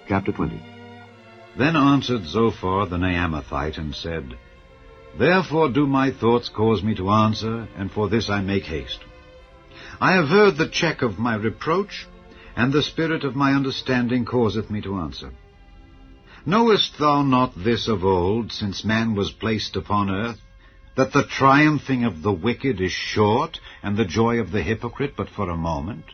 Chapter 20. Then answered Zophar the Naamathite, and said, Therefore do my thoughts cause me to answer, and for this I make haste. I have heard the check of my reproach, and the spirit of my understanding causeth me to answer. Knowest thou not this of old, since man was placed upon earth, that the triumphing of the wicked is short, and the joy of the hypocrite but for a moment?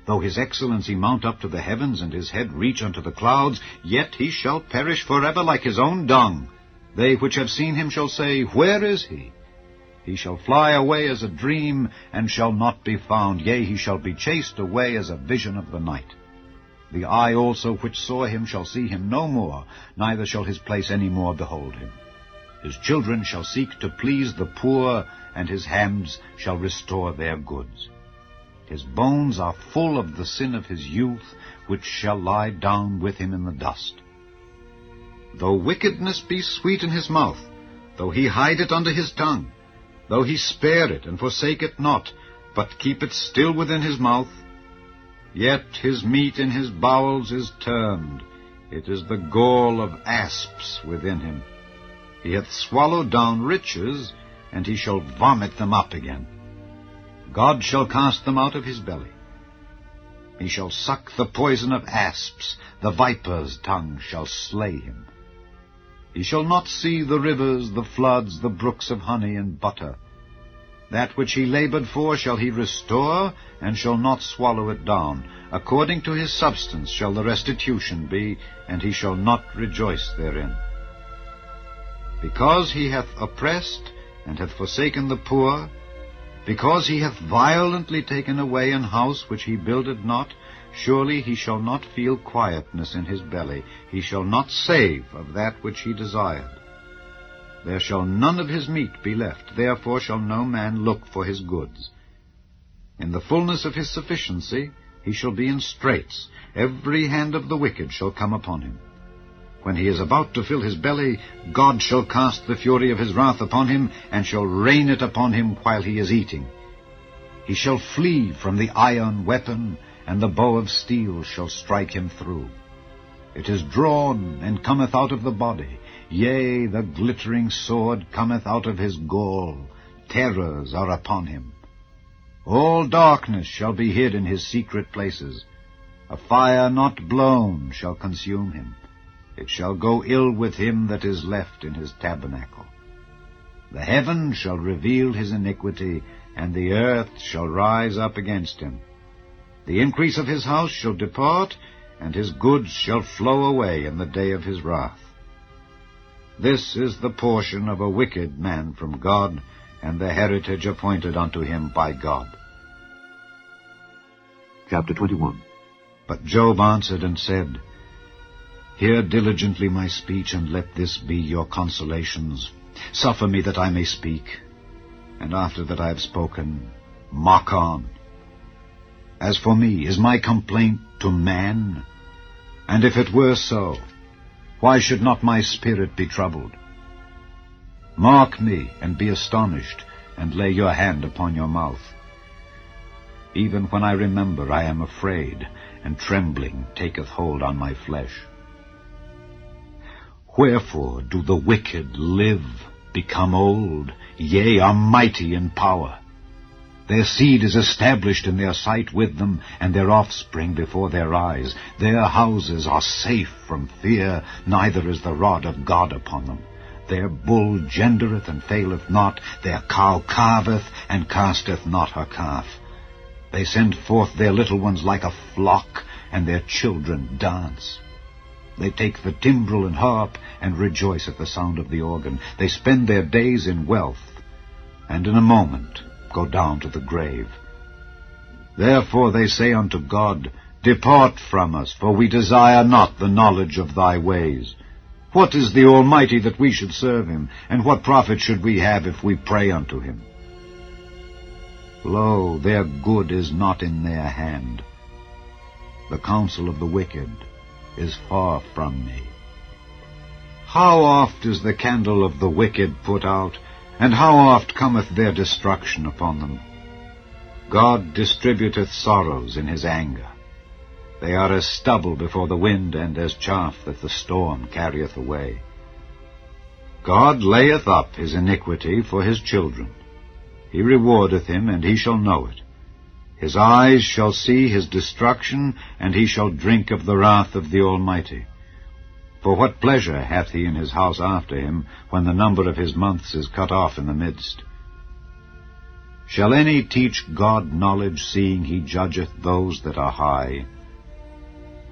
Though his excellency mount up to the heavens, and his head reach unto the clouds, yet he shall perish forever like his own dung. They which have seen him shall say, Where is he? He shall fly away as a dream, and shall not be found. Yea, he shall be chased away as a vision of the night. The eye also which saw him shall see him no more, neither shall his place any more behold him. His children shall seek to please the poor, and his hands shall restore their goods. His bones are full of the sin of his youth, which shall lie down with him in the dust. Though wickedness be sweet in his mouth, though he hide it under his tongue, though he spare it and forsake it not, but keep it still within his mouth, yet his meat in his bowels is turned, it is the gall of asps within him. He hath swallowed down riches, and he shall vomit them up again. God shall cast them out of his belly. He shall suck the poison of asps, the viper's tongue shall slay him. He shall not see the rivers, the floods, the brooks of honey and butter. That which he labored for shall he restore, and shall not swallow it down. According to his substance shall the restitution be, and he shall not rejoice therein. Because he hath oppressed, and hath forsaken the poor, because he hath violently taken away an house which he builded not, surely he shall not feel quietness in his belly. He shall not save of that which he desired. There shall none of his meat be left, therefore shall no man look for his goods. In the fullness of his sufficiency he shall be in straits. Every hand of the wicked shall come upon him. When he is about to fill his belly, God shall cast the fury of his wrath upon him, and shall rain it upon him while he is eating. He shall flee from the iron weapon, and the bow of steel shall strike him through. It is drawn, and cometh out of the body. Yea, the glittering sword cometh out of his gall. Terrors are upon him. All darkness shall be hid in his secret places. A fire not blown shall consume him. It shall go ill with him that is left in his tabernacle. The heaven shall reveal his iniquity, and the earth shall rise up against him. The increase of his house shall depart, and his goods shall flow away in the day of his wrath. This is the portion of a wicked man from God, and the heritage appointed unto him by God. Chapter 21. But Job answered and said, Hear diligently my speech, and let this be your consolations. Suffer me that I may speak, and after that I have spoken, mock on. As for me, is my complaint to man? And if it were so, why should not my spirit be troubled? Mark me, and be astonished, and lay your hand upon your mouth. Even when I remember, I am afraid, and trembling taketh hold on my flesh. Wherefore do the wicked live, become old, yea, are mighty in power? Their seed is established in their sight with them, and their offspring before their eyes. Their houses are safe from fear, neither is the rod of God upon them. Their bull gendereth and faileth not, their cow calveth and casteth not her calf. They send forth their little ones like a flock, and their children dance. They take the timbrel and harp, and rejoice at the sound of the organ. They spend their days in wealth, and in a moment go down to the grave. Therefore they say unto God, Depart from us, for we desire not the knowledge of thy ways. What is the Almighty that we should serve him? And what profit should we have if we pray unto him? Lo, their good is not in their hand. The counsel of the wicked is far from me. How oft is the candle of the wicked put out, and how oft cometh their destruction upon them? God distributeth sorrows in his anger. They are as stubble before the wind, and as chaff that the storm carrieth away. God layeth up his iniquity for his children. He rewardeth him, and he shall know it. His eyes shall see his destruction, and he shall drink of the wrath of the Almighty. For what pleasure hath he in his house after him, when the number of his months is cut off in the midst? Shall any teach God knowledge, seeing he judgeth those that are high?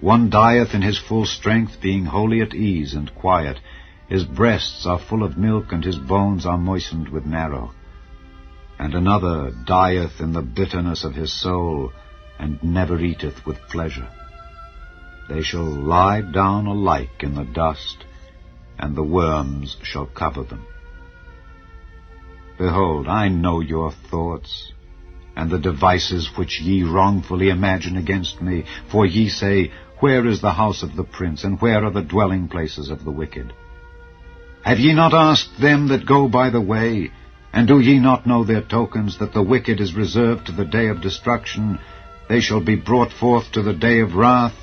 One dieth in his full strength, being wholly at ease and quiet. His breasts are full of milk, and his bones are moistened with marrow. And another dieth in the bitterness of his soul, and never eateth with pleasure. They shall lie down alike in the dust, and the worms shall cover them. Behold, I know your thoughts, and the devices which ye wrongfully imagine against me. For ye say, Where is the house of the prince, and where are the dwelling places of the wicked? Have ye not asked them that go by the way? And do ye not know their tokens, that the wicked is reserved to the day of destruction? They shall be brought forth to the day of wrath.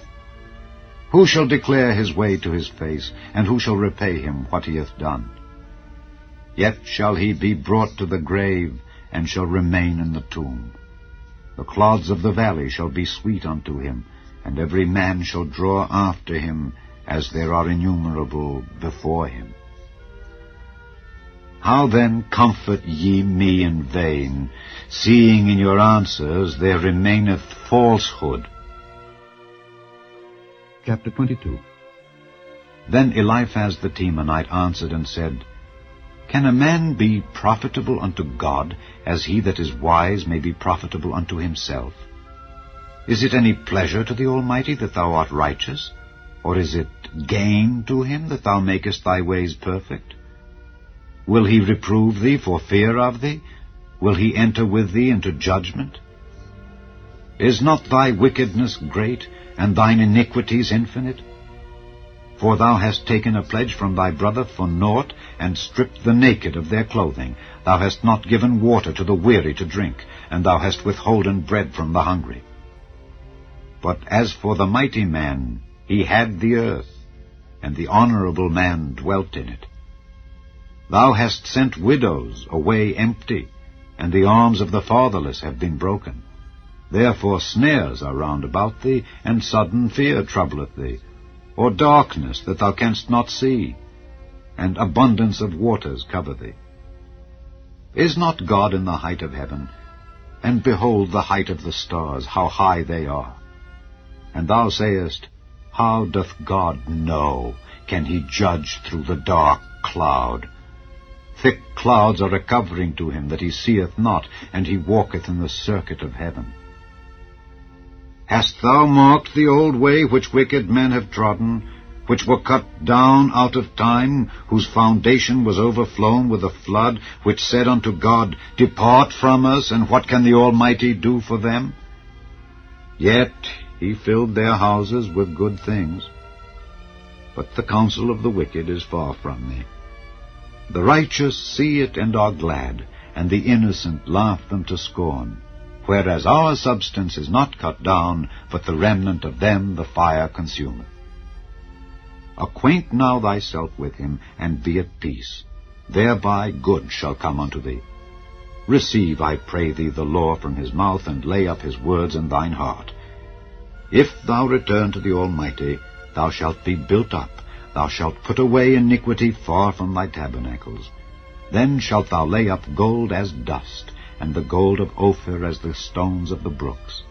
Who shall declare his way to his face, and who shall repay him what he hath done? Yet shall he be brought to the grave, and shall remain in the tomb. The clods of the valley shall be sweet unto him, and every man shall draw after him, as there are innumerable before him. How then comfort ye me in vain, seeing in your answers there remaineth falsehood? Chapter 22. Then Eliphaz the Temanite answered and said, Can a man be profitable unto God, as he that is wise may be profitable unto himself? Is it any pleasure to the Almighty that thou art righteous? Or is it gain to him that thou makest thy ways perfect? Will he reprove thee for fear of thee? Will he enter with thee into judgment? Is not thy wickedness great, and thine iniquities infinite? For thou hast taken a pledge from thy brother for naught, and stripped the naked of their clothing. Thou hast not given water to the weary to drink, and thou hast withholden bread from the hungry. But as for the mighty man, he had the earth, and the honorable man dwelt in it. Thou hast sent widows away empty, and the arms of the fatherless have been broken. Therefore snares are round about thee, and sudden fear troubleth thee, or darkness that thou canst not see, and abundance of waters cover thee. Is not God in the height of heaven? And behold the height of the stars, how high they are. And thou sayest, How doth God know? Can he judge through the dark cloud? Thick clouds are a covering to him that he seeth not, and he walketh in the circuit of heaven. Hast thou marked the old way which wicked men have trodden, which were cut down out of time, whose foundation was overflown with a flood, which said unto God, Depart from us, and what can the Almighty do for them? Yet he filled their houses with good things. But the counsel of the wicked is far from me. The righteous see it and are glad, and the innocent laugh them to scorn. Whereas our substance is not cut down, but the remnant of them the fire consumeth. Acquaint now thyself with him, and be at peace. Thereby good shall come unto thee. Receive, I pray thee, the law from his mouth, and lay up his words in thine heart. If thou return to the Almighty, thou shalt be built up. Thou shalt put away iniquity far from thy tabernacles. Then shalt thou lay up gold as dust, and the gold of Ophir as the stones of the brooks.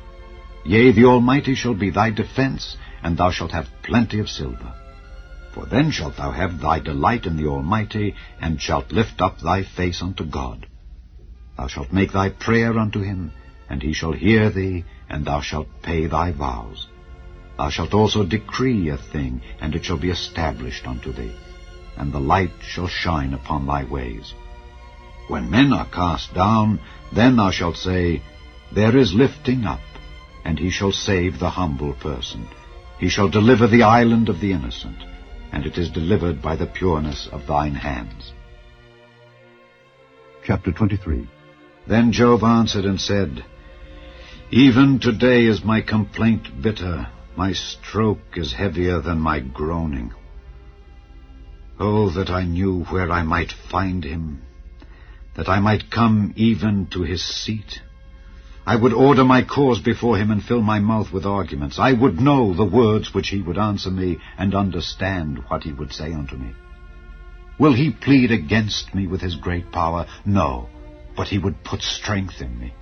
Yea, the Almighty shall be thy defense, and thou shalt have plenty of silver. For then shalt thou have thy delight in the Almighty, and shalt lift up thy face unto God. Thou shalt make thy prayer unto him, and he shall hear thee, and thou shalt pay thy vows. Thou shalt also decree a thing, and it shall be established unto thee, and the light shall shine upon thy ways. When men are cast down, then thou shalt say, There is lifting up, and he shall save the humble person. He shall deliver the island of the innocent, and it is delivered by the pureness of thine hands. Chapter 23. Then Job answered and said, Even today is my complaint bitter. My stroke is heavier than my groaning. Oh, that I knew where I might find him, that I might come even to his seat. I would order my cause before him and fill my mouth with arguments. I would know the words which he would answer me and understand what he would say unto me. Will he plead against me with his great power? No, but he would put strength in me.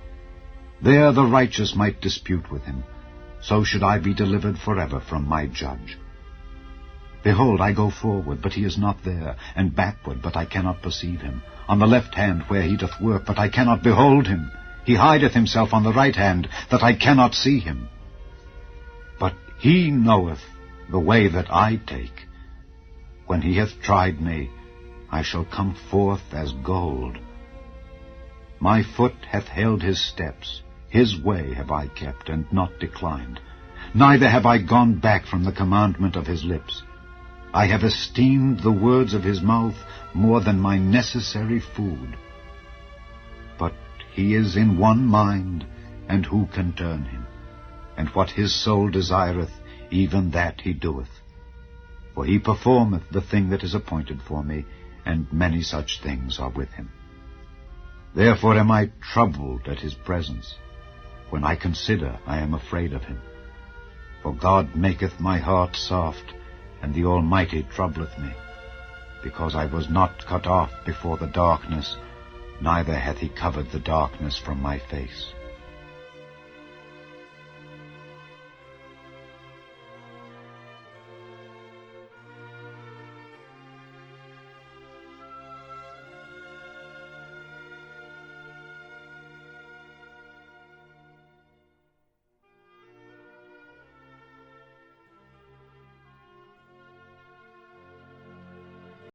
There the righteous might dispute with him. So should I be delivered forever from my judge. Behold, I go forward, but he is not there, and backward, but I cannot perceive him. On the left hand where he doth work, but I cannot behold him. He hideth himself on the right hand, that I cannot see him. But he knoweth the way that I take. When he hath tried me, I shall come forth as gold. My foot hath held his steps. His way have I kept, and not declined. Neither have I gone back from the commandment of his lips. I have esteemed the words of his mouth more than my necessary food. But he is in one mind, and who can turn him? And what his soul desireth, even that he doeth. For he performeth the thing that is appointed for me, and many such things are with him. Therefore am I troubled at his presence. When I consider, I am afraid of him. For God maketh my heart soft, and the Almighty troubleth me. Because I was not cut off before the darkness, neither hath he covered the darkness from my face.